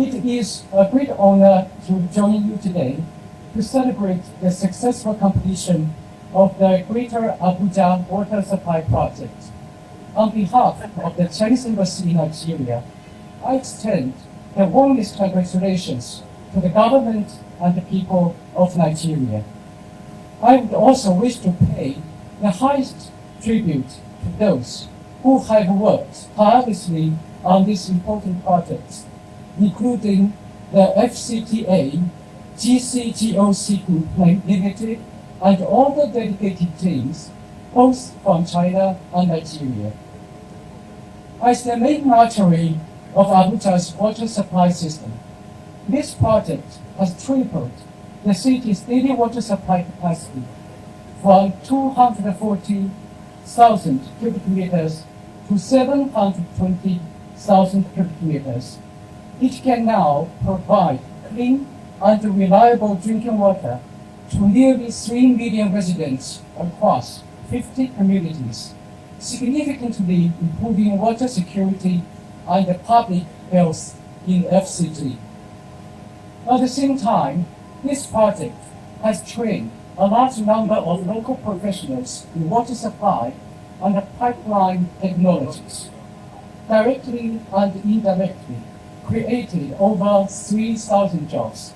It is a great honor to join you today to celebrate the successful completion of the Greater Abuja Water Supply Project. On behalf of the Chinese Embassy in Nigeria, I extend the warmest congratulations to the government and the people of Nigeria. I would also wish to pay the highest tribute to those who have worked tirelessly on this important project, including the FCTA, GCGOC Group Limited, and all the dedicated teams, both from China and Nigeria. As the main artery of Abuja's water supply system, this project has tripled the city's daily water supply capacity from 240,000 cubic meters to 720,000 cubic meters. It can now provide clean and reliable drinking water to nearly 3 million residents across 50 communities, significantly improving water security and public health in FCT. At the same time, this project has trained a large number of local professionals in water supply and pipeline technologies, directly and indirectly created over 3,000 jobs,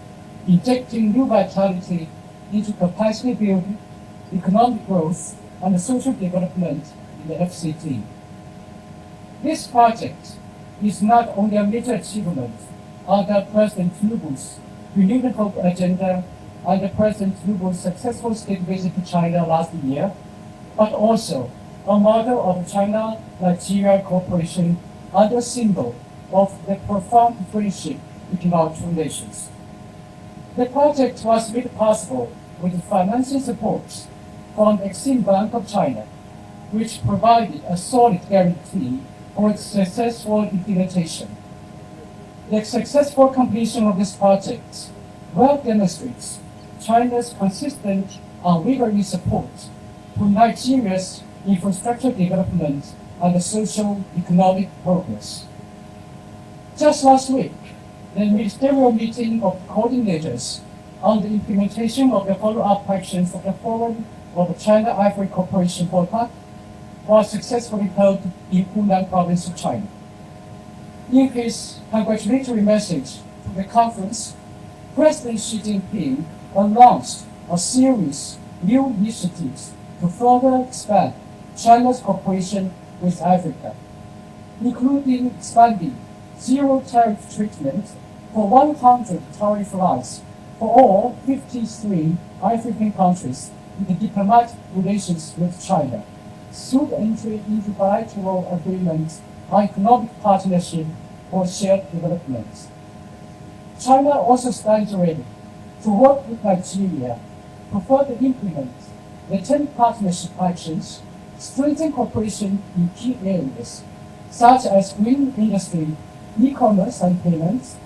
injecting new vitality into capacity building, economic growth, and social development in the FCT. This project is not only a major achievement under President Tinubu's Renewed Hope agenda and President Tinubu's successful state visit to China last year, but also a model of China-Nigeria cooperation and a symbol of the profound friendship between our two nations. The project was made possible with financial support from the Exim Bank of China, which provided a solid guarantee for its successful implementation. The successful completion of this project well demonstrates China's consistent and unwavering support to Nigeria's infrastructure development and socio-economic progress. Just last week, the ministerial meeting of coordinators on the implementation of the follow-up actions of the Forum of China-Ivory Cooperation Follow-up was successfully held in Hunan province of China. In his congratulatory message to the conference, President Xi Jinping announced a series of new initiatives to further expand China's cooperation with Africa, including expanding zero-tariff treatment for 100 tariff lines for all 53 African countries in the diplomatic relations with China, through the entry into bilateral agreements on economic partnership for shared development. China also stands ready to work with Nigeria to further implement the 10 partnership actions, strengthen cooperation in key areas such as green industry, e-commerce and payments,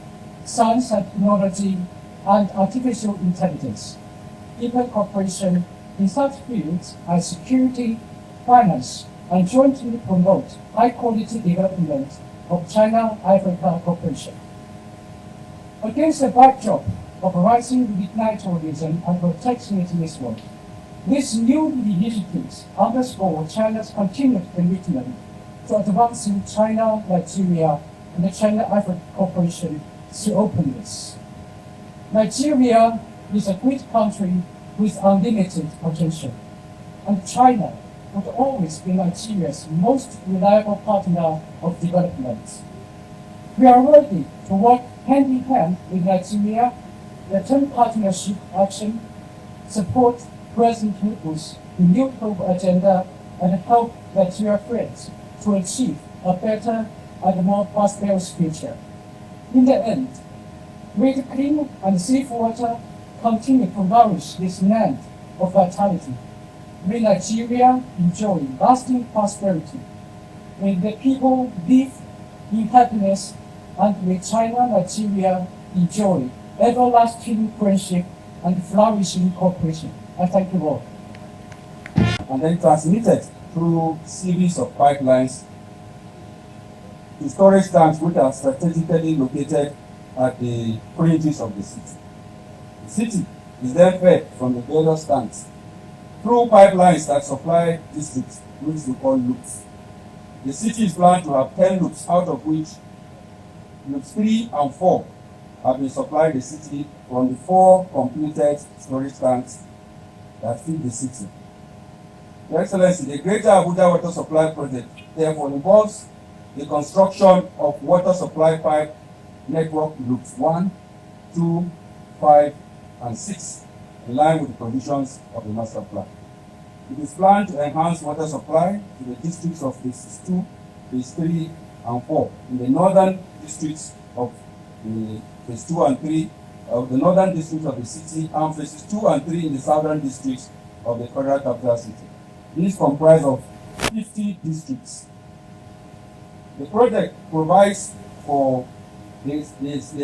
science and technology, and artificial intelligence, deepen cooperation in such fields as security, finance, and jointly promote high-quality development of China-Africa cooperation. Against the backdrop of rising militarism and protectionism, these new initiatives underscore China's continued commitment to advancing China-Nigeria and the China-Africa cooperation through openness. Nigeria is a great country with unlimited potential, and China would always be Nigeria's most reliable partner of development. We are ready to work hand in hand with Nigeria, the 10 partnership action, support President Tinubu's Renewed Hope agenda, and help Nigeria friends to achieve a better and more prosperous future. In the end, with clean and safe water continue to nourish this land of vitality, may Nigeria enjoy lasting prosperity. May the people live in happiness, and may China-Nigeria enjoy everlasting friendship and flourishing cooperation. I thank you all. And then transmitted through series of pipelines to storage tanks which are strategically located at the fringes of the city. The city is then fed from the various tanks through pipelines that supply districts, which we call loops. The city is planned to have 10 loops, out of which loops 3 and 4 have been supplied the city from the 4 completed storage tanks that feed the city. Your Excellency, the Greater Abuja Water Supply Project therefore involves the construction of water supply pipe network loops 1, 2, 5, and 6 in line with the provisions of the master plan. It is planned to enhance water supply to the districts of phases 2, phase 3, and 4 in the northern districts of the phase 2 and 3 of the northern districts of the city, and phases 2 and 3 in the southern districts of the federal capital city. These comprise of 50 districts. The project provides for the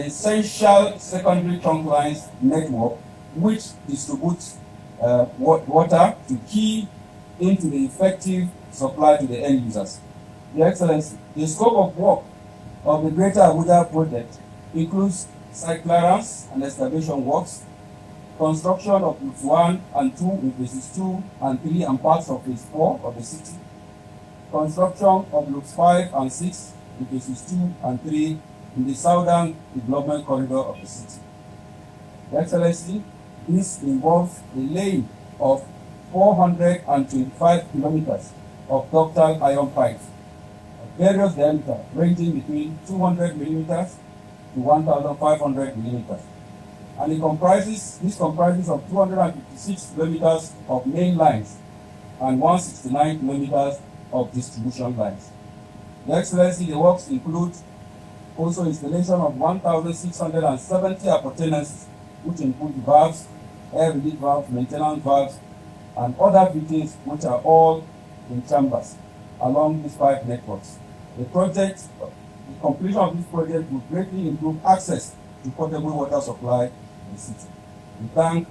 essential secondary trunk lines network, which distributes water to key into the effective supply to the end users. Your Excellency, the scope of work of the Greater Abuja project includes site clearance and excavation works, construction of loops 1 and 2 in phases 2 and 3 and parts of phase 4 of the city, construction of loops 5 and 6 in phases 2 and 3 in the southern development corridor of the city. Your Excellency, this involves the laying of 425 kilometers of ductile iron pipes of various diameters ranging between 200 millimeters to 1,500 millimeters. And this comprises of 256 kilometers of main lines and 169 kilometers of distribution lines. Your Excellency, the works include also installation of 1,670 appurtenances, which include valves, air relief valves, maintenance valves, and other fittings which are all in chambers along these pipe networks. The completion of this project will greatly improve access to potable water supply in the city. We thank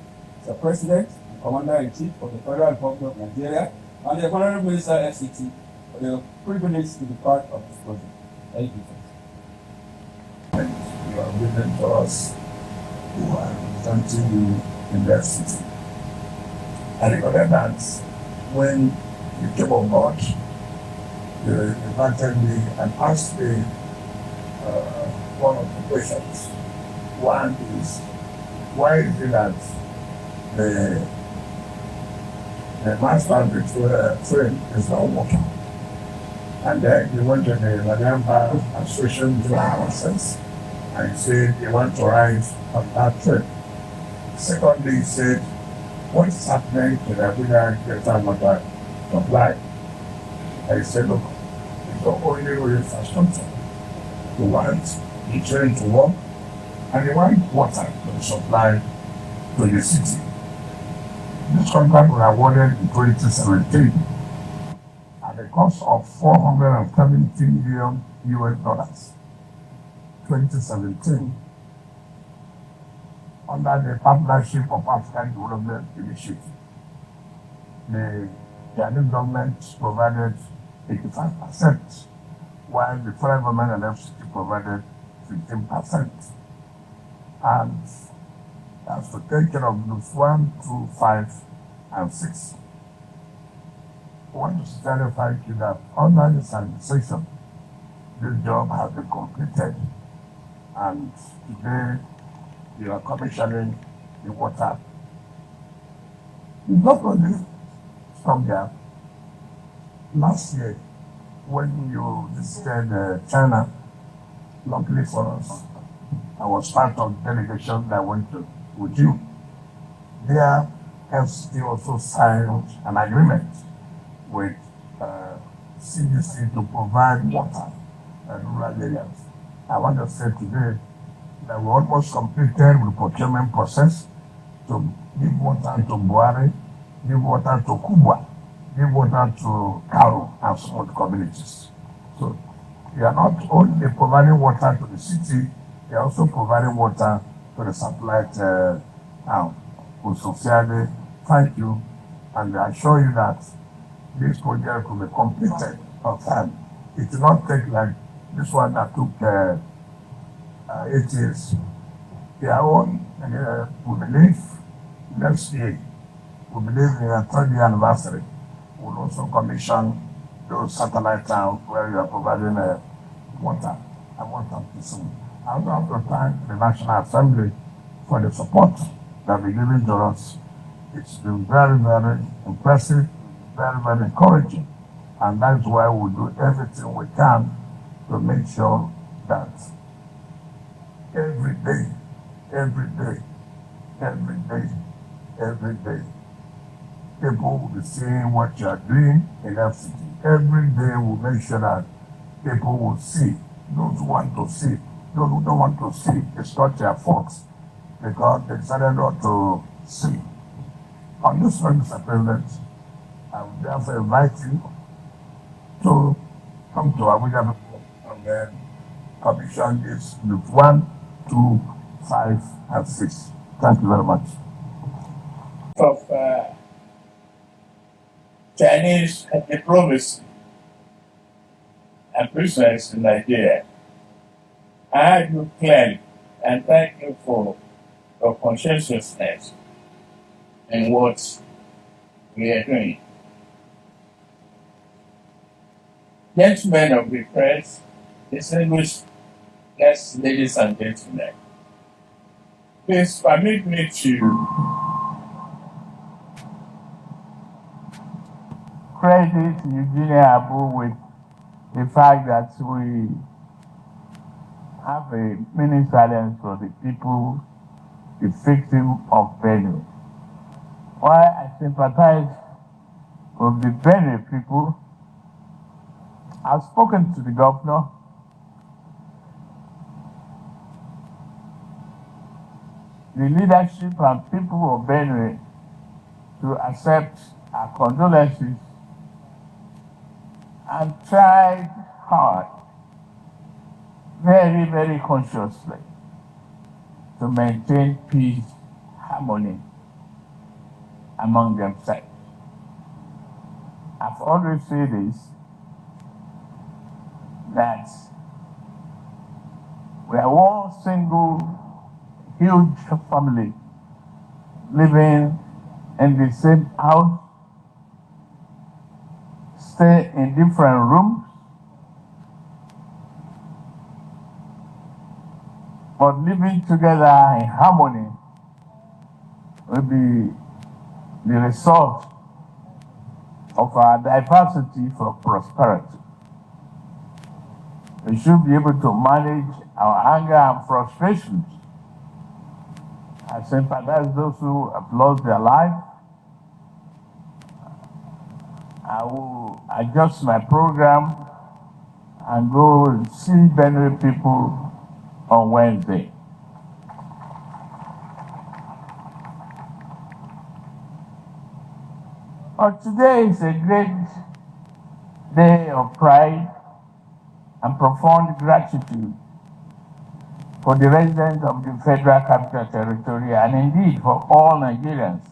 the President and Commander-in-Chief of the Federal Republic of Nigeria and the Honorable Minister FCT for the privilege to be part of this project. Thank you. You are given to us who are representing you in that city. I remember that when you came on board, you invited me and asked me one of the questions. One is, why is it that the master train is not working? And then you went to the Madamba Association to ourselves and he said he want to ride on that train. Secondly, he said, what is happening to the Abuja Greater Water Supply? And he said, look, it's not only infrastructure. You want the train to work and you want water to be supplied to the city. This contract was awarded in 2017 at the cost of $470 million US. 2017 under the Partnership of African Development Initiative. The Ghanaian government provided 85%, while the federal government and FCT provided 15%. And that's to take care of loops 1, 2, 5, and 6. I want to clarify to you that under this administration, this job has been completed, and today you are commissioning the water. It's not only stop there. Last year, when you visited China, luckily for us, I was part of the delegation that went with you. There, FCT also signed an agreement with CDC to provide water in rural areas. I want to say today that we almost completed the procurement process to give water to Buhari, give water to Kubwa, give water to Karo and some other communities. So we are not only providing water to the city, we are also providing water to the satellite town. Sincerely, thank you, and I assure you that this project will be completed on time. It will not take like this one that took it is their own, we believe next year, we believe in a 3rd anniversary, we'll also commission those satellite towns where you are providing water. I want them to see. I want to thank the National Assembly for the support that they're giving to us. It's been very, very impressive, very, very encouraging. And that's why we do everything we can to make sure that every day, every day, every day, every day, people will be seeing what you are doing in FCT. Every day we make sure that people will see. Those who want to see, those who don't want to see, it's not their fault because they decided not to see. On this one, Mr. President, I would therefore invite you to come to Abuja and then commission this with 1, 2, 5, and 6. Thank you very much. Of Chinese diplomacy and presence in Nigeria. I heard you clearly and thank you for your conscientiousness in what we are doing. Gentlemen of the press, distinguished guests, ladies and gentlemen, please permit me to credit Eugenia Abu with the fact that we have a mini silence for the people, the victim of Benue. Why I sympathize with the Benue people, I've spoken to the governor. The leadership and people of Benue to accept our condolences and tried hard, very, very consciously, to maintain peace, harmony among themselves. I've always said this, that we are one single huge family living in the same house, stay in different rooms, but living together in harmony will be the result of our diversity for prosperity. We should be able to manage our anger and frustrations. I sympathize those who have lost their life. I will adjust my program and go and see Benue people on Wednesday. But today is a great day of pride and profound gratitude for the residents of the Federal Capital Territory and indeed for all Nigerians.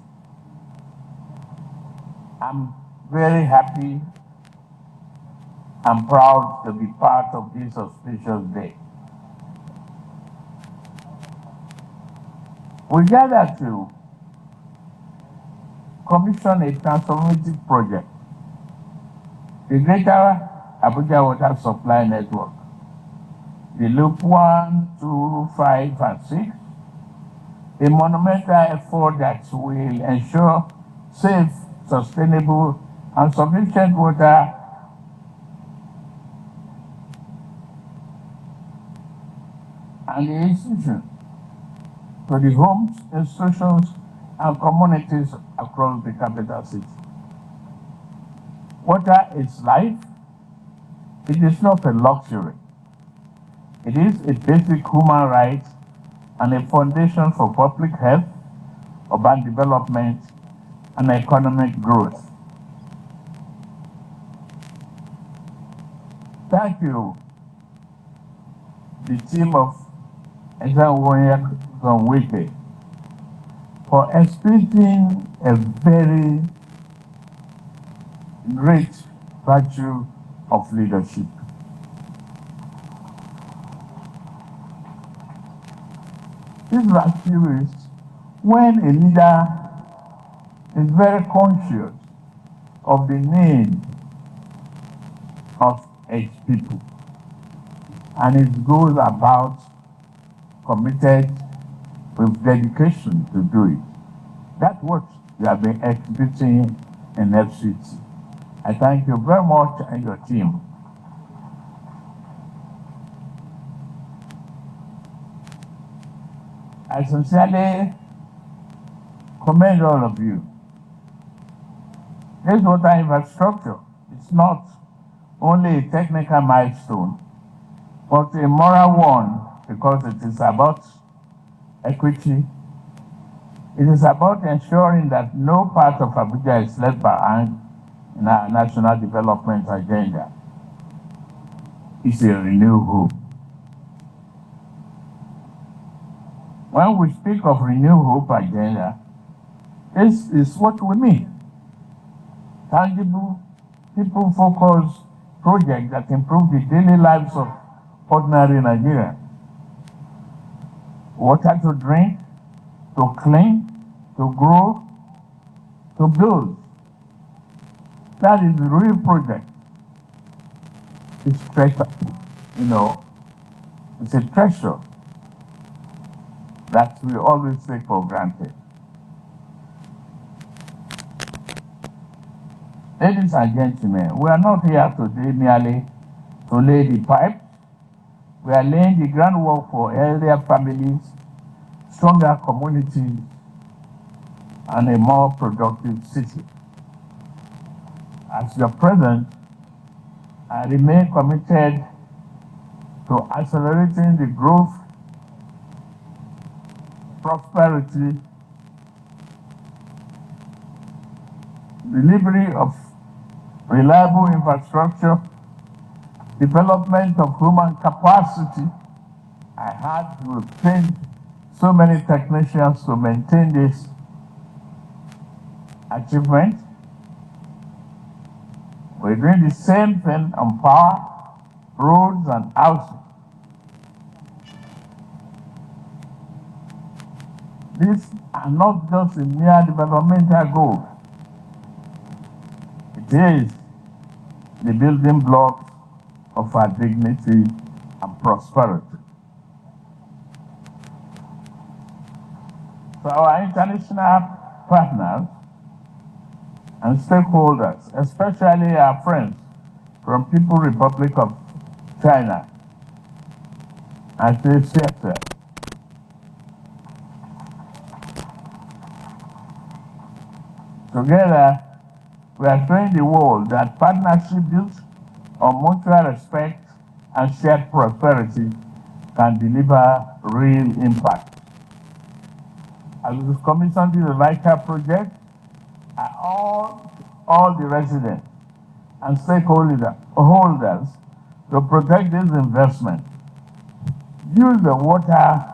I'm very happy and proud to be part of this auspicious day. We gather to commission a transformative project, the Greater Abuja Water Supply Network, the Loop 1, 2, 5, and 6, a monumental effort that will ensure safe, sustainable, and sufficient water and the institution to the homes, institutions, and communities across the capital city. Water is life. It is not a luxury. It is a basic human right and a foundation for public health, urban development, and economic growth. Thank you, the team of Nyesom from Wike, for exhibiting a very great virtue of leadership. This was serious when a leader is very conscious of the need of its people and it goes about committed with dedication to do it. That's what you have been exhibiting in FCT. I thank you very much and your team. I sincerely commend all of you. This water infrastructure is not only a technical milestone, but a moral one because it is about equity. It is about ensuring that no part of Abuja is left behind in our national development agenda. It's a renewed hope. When we speak of renewed hope agenda, this is what we mean. Tangible, people-focused projects that improve the daily lives of ordinary Nigerians. Water to drink, to clean, to grow, to build. That is the real project. It's treasure, it's a treasure that we always take for granted. Ladies and gentlemen, we are not here today merely to lay the pipe. We are laying the groundwork for healthier families, stronger communities, and a more productive city. As your president, I remain committed to accelerating the growth, prosperity, delivery of reliable infrastructure, development of human capacity. I had to train so many technicians to maintain this achievement. We're doing the same thing on power, roads, and housing. These are not just a mere developmental goal. It is the building blocks of our dignity and prosperity. For our international partners and stakeholders, especially our friends from People's Republic of China, I say sector. Together, we are showing the world that partnership built on mutual respect and shared prosperity can deliver real impact. As we commissioned the Wike project, all the residents and stakeholders to protect this investment. Use the water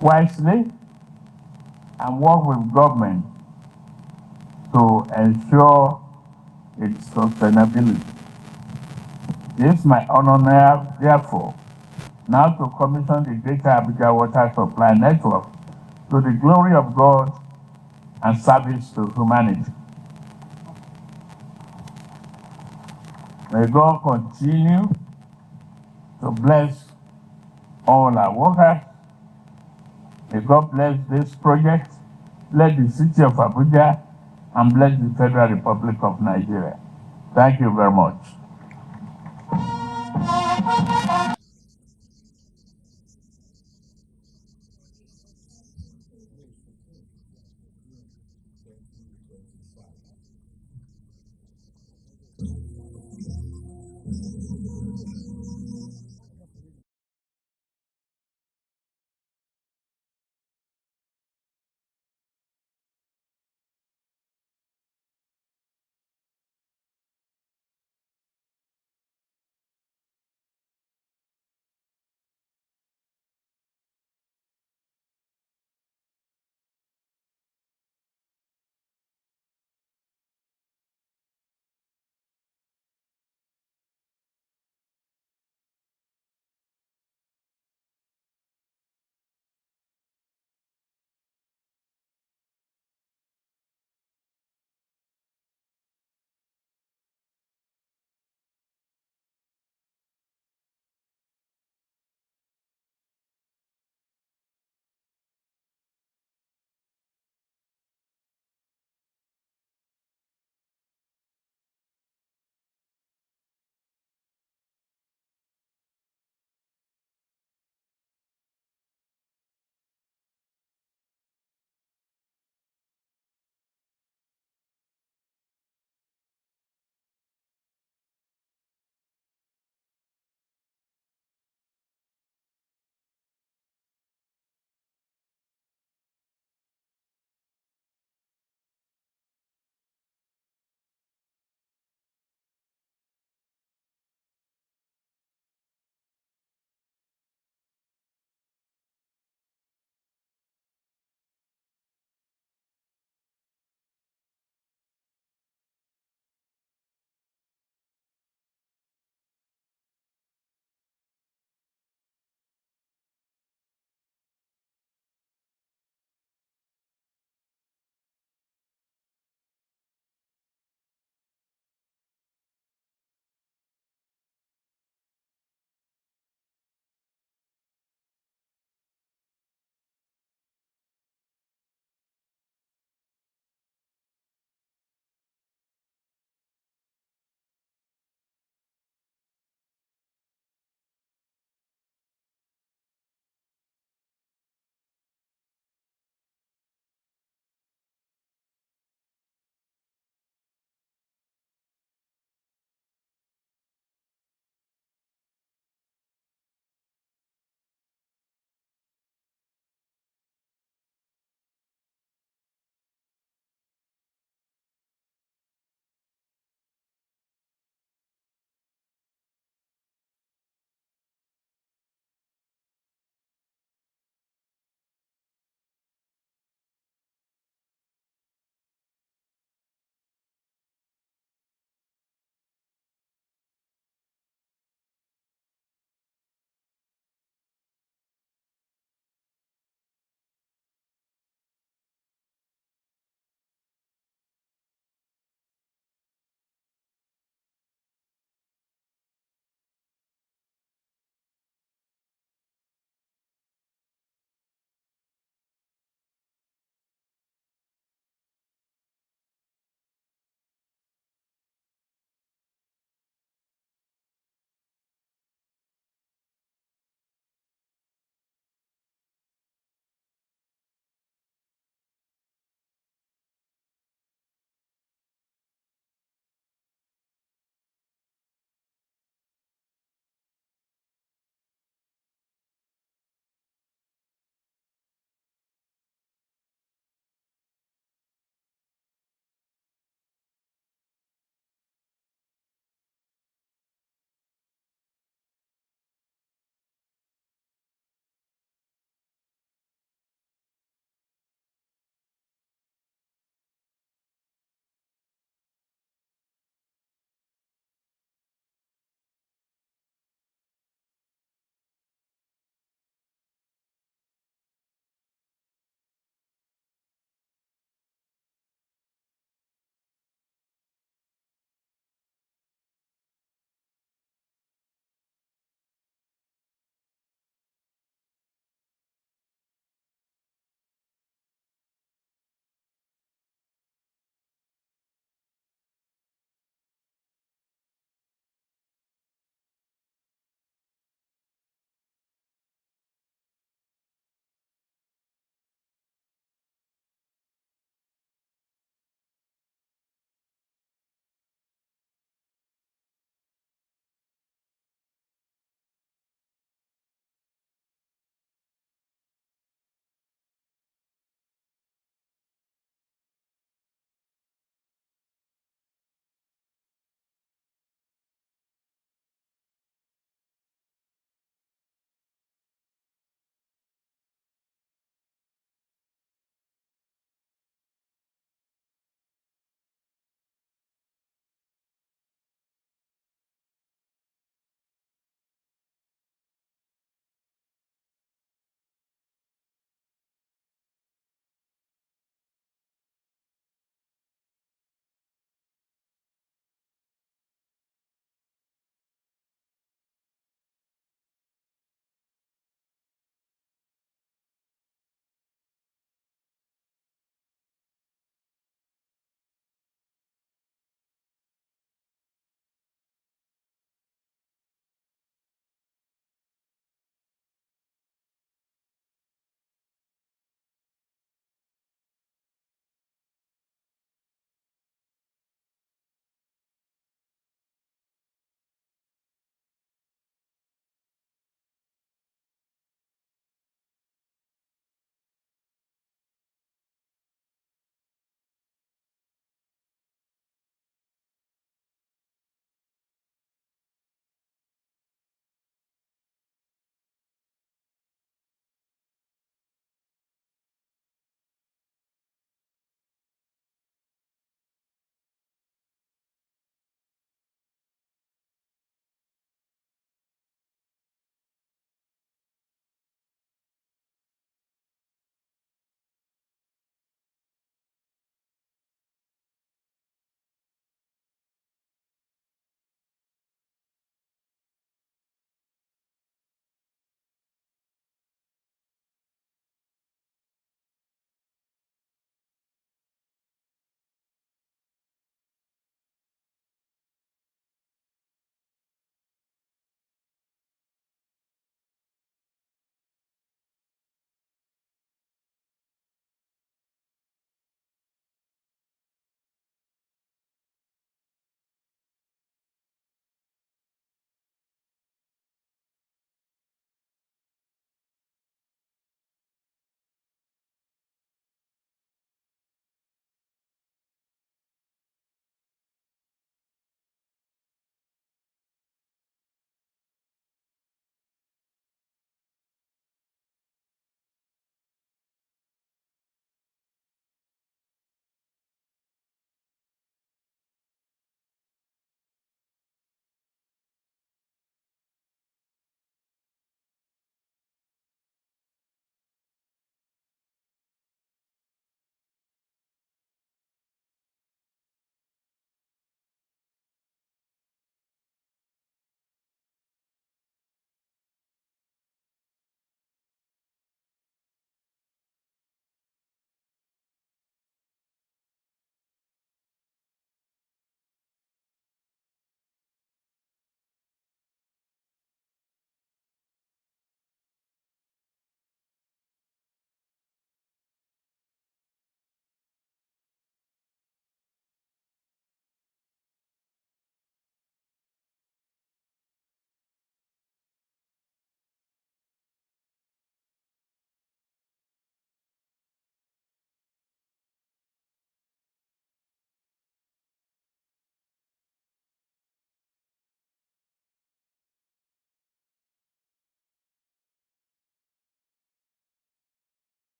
wisely and work with government to ensure its sustainability. It is my honor now, therefore, now to commission the Greater Abuja Water Supply Network to the glory of God and service to humanity. May God continue to bless all our workers. May God bless this project, bless the city of Abuja, and bless the Federal Republic of Nigeria. Thank you very much.